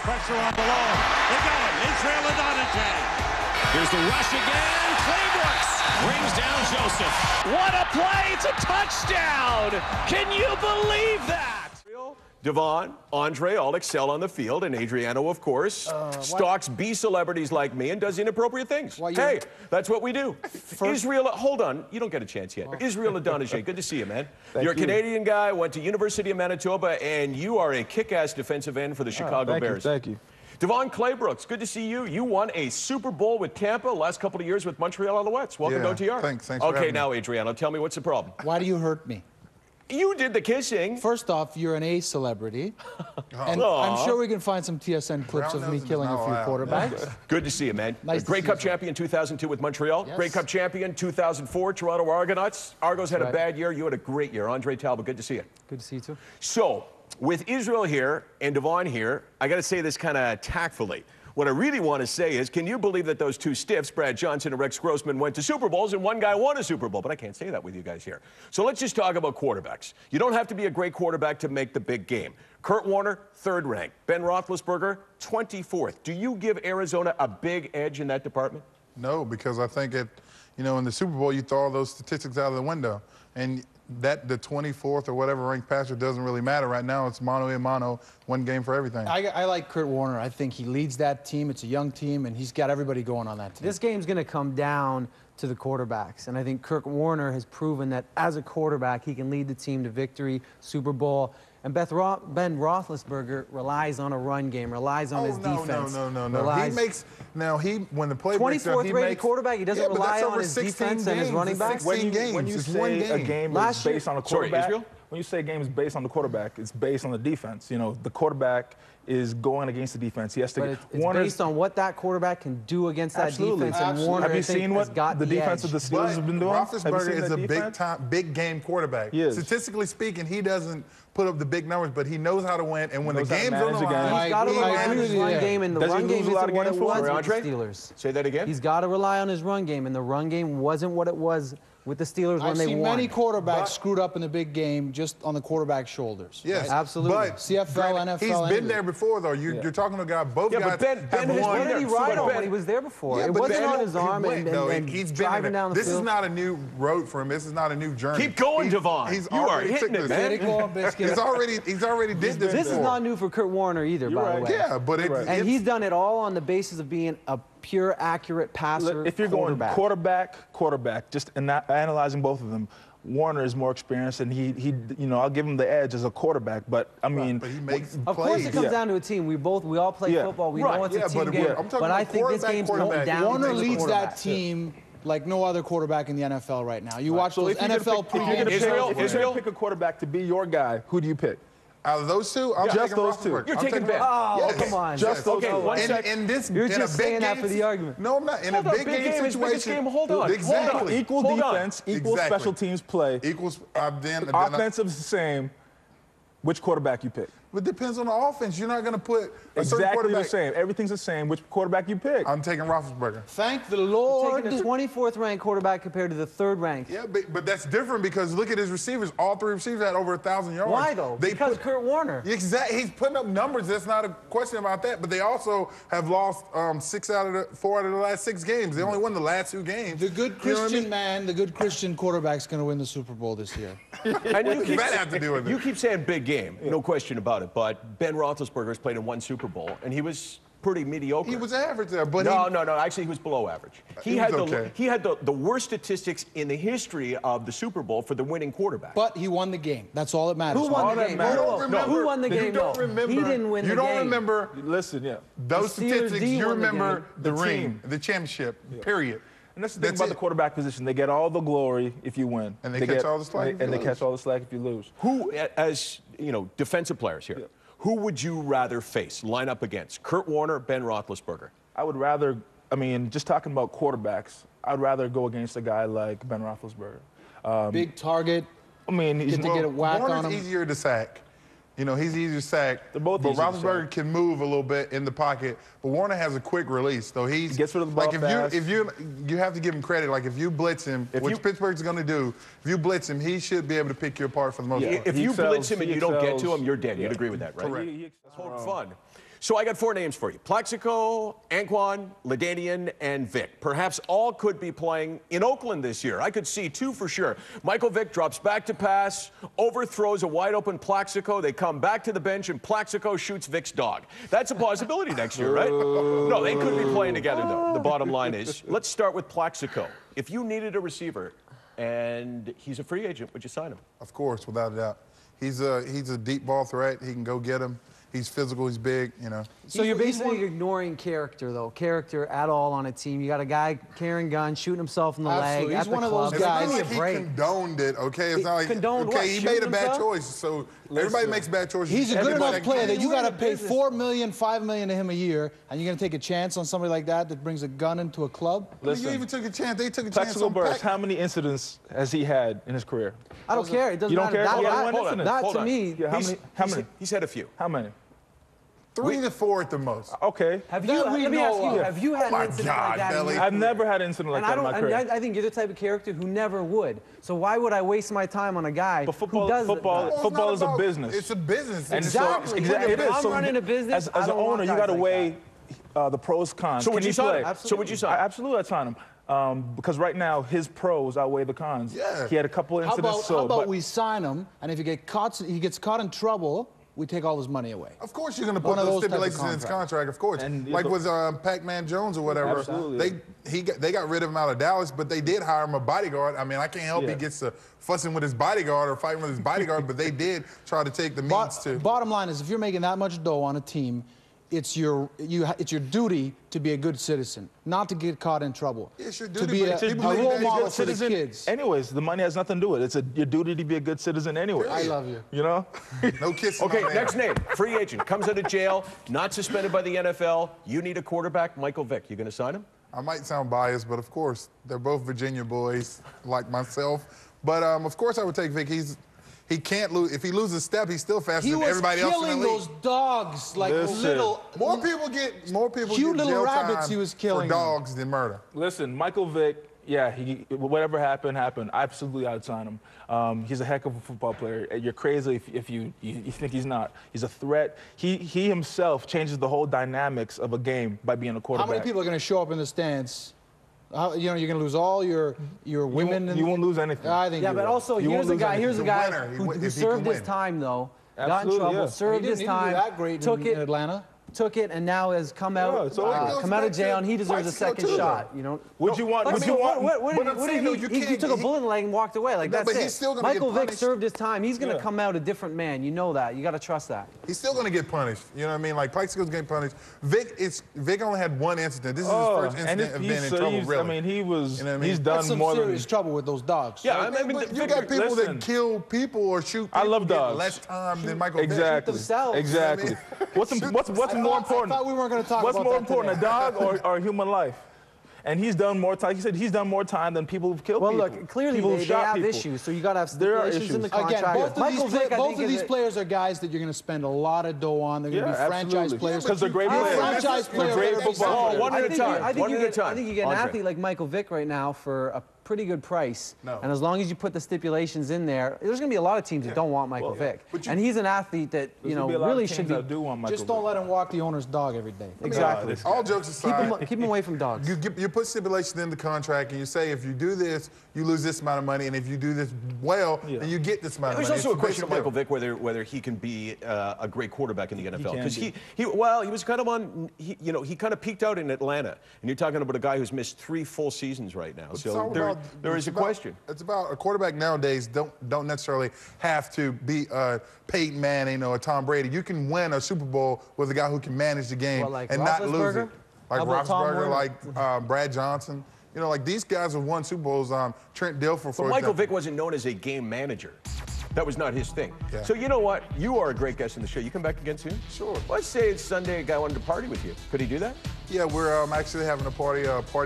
Pressure on below. They got him. Israel Adonijah. Here's the rush again. Claybrooks brings down Joseph. What a play. It's a touchdown. Can you believe that? Devone, Andre all excel on the field, and Adriano, of course, stalks B celebrities like me and does inappropriate things. Hey, that's what we do. Israel, hold on, you don't get a chance yet. Israel Adonijah, good to see you, man. You're a Canadian guy, went to University of Manitoba, and you are a kick-ass defensive end for the Chicago Bears. Thank you. Devone Claybrooks, good to see you. You won a Super Bowl with Tampa last couple of years with Montreal Alouettes. Welcome to OTR. Thanks for Okay, having now, me. Adriano, tell me what's the problem. Why do you hurt me? You did the kissing. First off, you're an A celebrity. And I'm sure we can find some TSN clips of me killing a few quarterbacks. Good to see you, man. Nice Grey to see Cup you. champion 2002 with Montreal. Yes. Grey Cup champion 2004, Toronto Argonauts. Argos had a bad year. You had a great year. Andre Talbot, good to see you. Good to see you, too. So, with Israel here and Devone here, I got to say this kind of tactfully. What I really want to say is, can you believe that those two stiffs, Brad Johnson and Rex Grossman, went to Super Bowls and one guy won a Super Bowl? But I can't say that with you guys here. So let's just talk about quarterbacks. You don't have to be a great quarterback to make the big game. Kurt Warner, 3rd rank. Ben Roethlisberger, 24th. Do you give Arizona a big edge in that department? No, because I think in the Super Bowl, you throw all those statistics out of the window. And that the 24th or whatever ranked passer doesn't really matter. Right now, it's mano a mano, one game for everything. I like Kurt Warner. I think he leads that team. It's a young team, and he's got everybody going on that team. This game's going to come down to the quarterbacks, and I think Kurt Warner has proven that as a quarterback, he can lead the team to victory, Super Bowl. And Ben Roethlisberger relies on a run game, relies on his defense. No. He makes when the play breaks down, 24th rated quarterback. He doesn't rely on his defense and his running backs. When you say a game is based on a quarterback, Israel? when you say a game is based on the quarterback, it's based on the defense. You know, the quarterback is going against the defense. He has to. But it's based on what that quarterback can do against that defense. And Warner, have you seen what the defense of the Steelers have been doing? Roethlisberger is a big game quarterback. Statistically speaking, he doesn't put up the big numbers, but he knows how to win. And when the game's on the line, he's got to rely on his run game, and the run game isn't what it was with the Steelers. Say that again? He's got to rely on his run game, and the run game wasn't what it was with the Steelers when they won. I've seen many quarterbacks screwed up in the big game just on the quarterback's shoulders. Yes, absolutely. But CFL, NFL, he's been there before, though. You're talking to a guy. Both guys but Ben have won. What did he ride on when he was there before? It wasn't on his arm and he's driving down the field. This is not a new road for him. This is not a new journey. Keep going, Devone. You are hitting it, man. He's already did this. This is not new for Kurt Warner either, by the way. Yeah, but and he's done it all on the basis of being a pure, accurate passer. If you're going quarterback, just analyzing both of them, Warner is more experienced, and he I'll give him the edge as a quarterback. But I mean, but he makes plays. Of course, it comes down to a team. We all play football. We know it's a team game. But I think this game's going down. Warner leads that team like no other quarterback in the NFL right now. You watch those NFL pregame shows. If you're going to pick a quarterback to be your guy, who do you pick? Out of those two, I'm just taking those two. You're taking Ben. Oh, come on. Just those two. You're just saying that for the argument. No, I'm not. In a big game situation. Hold on. Exactly. Equal defense, equal special teams play. Equals. Offensive's the same. Which quarterback you pick? It depends on the offense. You're not going to put a certain exactly quarterback. the same. Everything's the same. Which quarterback you pick? I'm taking Roethlisberger. Thank the Lord. Taking the 24th ranked quarterback compared to the 3rd ranked. Yeah, but that's different because look at his receivers. All 3 receivers had over 1,000 yards. Why though? Because Kurt Warner. Exactly. He's putting up numbers. That's not a question about that. But they also have lost 4 out of the last 6 games. They only won the last 2 games. The good Christian man, the good Christian quarterback's going to win the Super Bowl this year. And What does that have to do with it? You keep saying big game, no question about it. But Ben Roethlisberger has played in 1 Super Bowl, and he was pretty mediocre. He was average there, but no. Actually, he was below average. He had the worst statistics in the history of the Super Bowl for the winning quarterback. But he won the game. That's all that matters. Who won the game? Who won the game? You don't remember. He didn't win the game. You don't remember. Listen, Those statistics. You remember the ring, ring, the championship. Period. And that's the thing about the quarterback position. They get all the glory if you win. And they catch all the slack if you lose. And they catch all the slack if you lose. Who, as defensive players here, who would you rather face, line up against? Kurt Warner, Ben Roethlisberger? I would rather, just talking about quarterbacks, I'd rather go against a guy like Ben Roethlisberger. Big target. He's get a whack on him. Warner's easier to sack. He's easier to sack. They're both but easy to Roethlisberger sack. can move a little bit in the pocket. But Warner has a quick release, though. He gets rid of the ball fast. If you have to give him credit. Like if you blitz him, which Pittsburgh's going to do, if you blitz him, he should be able to pick you apart for the most part. If you blitz him and you don't get to him, you're dead. You'd agree with that, right? Correct. That's fun. So I got 4 names for you. Plaxico, Anquan, LaDainian, and Vic. Perhaps all could be playing in Oakland this year. I could see 2 for sure. Michael Vick drops back to pass, overthrows a wide-open Plaxico. They come back to the bench, and Plaxico shoots Vic's dog. That's a possibility next year, right? No, they could be playing together, though. The bottom line is, let's start with Plaxico. If you needed a receiver and he's a free agent, would you sign him? Of course, without a doubt. He's a deep ball threat. He can go get him. He's physical, he's big, you know. So you're basically ignoring character, though. Character at all on a team. You got a guy carrying guns, shooting himself in the leg. He's one of those guys. It's not like he condoned it, okay? It's not like, condoned okay, what? he made a bad choice. So everybody makes bad choices. He's a good enough player that you got to pay $4 million, $5 million to him a year, and you're going to take a chance on somebody like that brings a gun into a club? Listen, you even took a chance. They took a chance on Burks, how many incidents has he had in his career? I don't care. It doesn't matter. That to me. Yeah, how many? He's had a few. How many? 3 to 4 at the most. Okay. Let me ask you, have you had an incident like that? Belly. I've never had an incident like that in my career. I think you're the type of character who never would. So why would I waste my time on a guy who does football is a business. It's a business. Exactly. It is. I'm running a business. As an owner, you got to weigh the pros, cons. So would you sign him? Absolutely. So would you sign him? Absolutely, I'd sign him. Because right now, his pros outweigh the cons. Yeah. He had a couple incidents. How about we sign him, and if he gets caught in trouble, we take all his money away. Of course you're going to put those stipulations in his contract, of course. And like with Pac-Man Jones or whatever. Absolutely. They got rid of him out of Dallas, but they did hire him a bodyguard. I mean, I can't help he gets to fussing with his bodyguard or fighting with his bodyguard, but they did try to take the means to. Bottom line is, if you're making that much dough on a team, it's your duty to be a good citizen, not to get caught in trouble. It's your to duty, be a role model for the kids. Anyways, the money has nothing to do with it. It's your duty to be a good citizen anyway. I love you. You know? No kissing. Okay, next name. Free agent. Comes out of jail, not suspended by the NFL. You need a quarterback. Michael Vick. You going to sign him? I might sound biased, but of course, they're both Virginia boys like myself. But of course I would take Vick. He can't lose. If he loses a step, he's still faster than everybody else in the league. He was killing those dogs like little. More people get cute little jail rabbits. time He was killing for dogs than murder. Listen, Michael Vick. Yeah, whatever happened. Absolutely, I'd sign him. He's a heck of a football player. You're crazy if you think he's not. He's a threat. He himself changes the whole dynamics of a game by being a quarterback. How many people are going to show up in the stands? You're going to lose all your women. You won't lose anything. I think. Yeah, but also here's a guy who served his time though. Got in trouble, served his time, that great took in Atlanta. Took it and now has come out of jail and he deserves a second shot. You know. Would you want? He took a bullet in the leg and walked away. Like that's it. Michael Vick served his time. He's going to come out a different man. You know that. You got to trust that. He's still going to get punished. You know what I mean? Like Plaxico's getting punished. Vick only had one incident. This is his first incident of being in trouble. Really. I mean, he was. You know what I mean? He's done some more serious trouble with those dogs. Yeah, I mean, you got people that kill people or shoot people. I love dogs. Less time than Michael Vick. Exactly. Exactly. What's more important? I thought we weren't going to talk What's about more that important, today. a dog or human life? And he's done more time. He said he's done more time than people who've killed people. Well, look, clearly they have issues, so you got to have stipulations in the contract. Again, both of these players are guys that you're going to spend a lot of dough on. They're going to be franchise players. Because they're great players. Franchise players. They're great football. One at a time. I think you get an athlete like Michael Vick right now for a pretty good price. And as long as you put the stipulations in there, there's going to be a lot of teams that don't want Michael Vick. And he's an athlete that, really should be. Just don't let him walk the owner's dog every day. Exactly. All jokes aside. Keep him away from dogs. You put stipulations in the contract and you say if you do this, you lose this amount of money, and if you do this well, then you get this amount of money. There's also a question of Michael Vick whether he can be a great quarterback in the NFL because he was kind of on. He kind of peaked out in Atlanta, and you're talking about a guy who's missed 3 full seasons right now. So there is a question. It's about a quarterback nowadays don't necessarily have to be Peyton Manning or Tom Brady. You can win a Super Bowl with a guy who can manage the game and not lose it. Like Roethlisberger, like Brad Johnson. Like these guys have won Super Bowls. Trent Dilfer, for Michael Vick wasn't known as a game manager. That was not his thing. Yeah. So you know what? You are a great guest on the show. You come back again soon? Sure. Let's say it's Sunday, a guy wanted to party with you. Could he do that? Yeah, we're actually having a party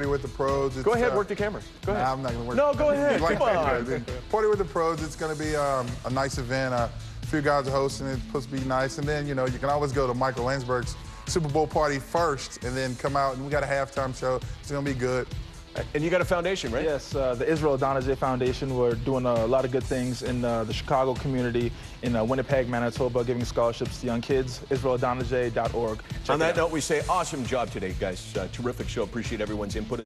with the pros. Go ahead, work the camera. Go ahead. Nah, I'm not going to work. No, go ahead. Come on. Party with the pros. It's going to be a nice event. A few guys are hosting it. It's supposed to be nice. And then, you can always go to Michael Landsberg's Super Bowl party first and then come out. And we got a halftime show. It's going to be good. And you got a foundation, right? Yes, the Israel Adonijah Foundation. We're doing a lot of good things in the Chicago community, in Winnipeg, Manitoba, giving scholarships to young kids. IsraelAdonijah.org. On that note, we say awesome job today, guys. Terrific show. Appreciate everyone's input.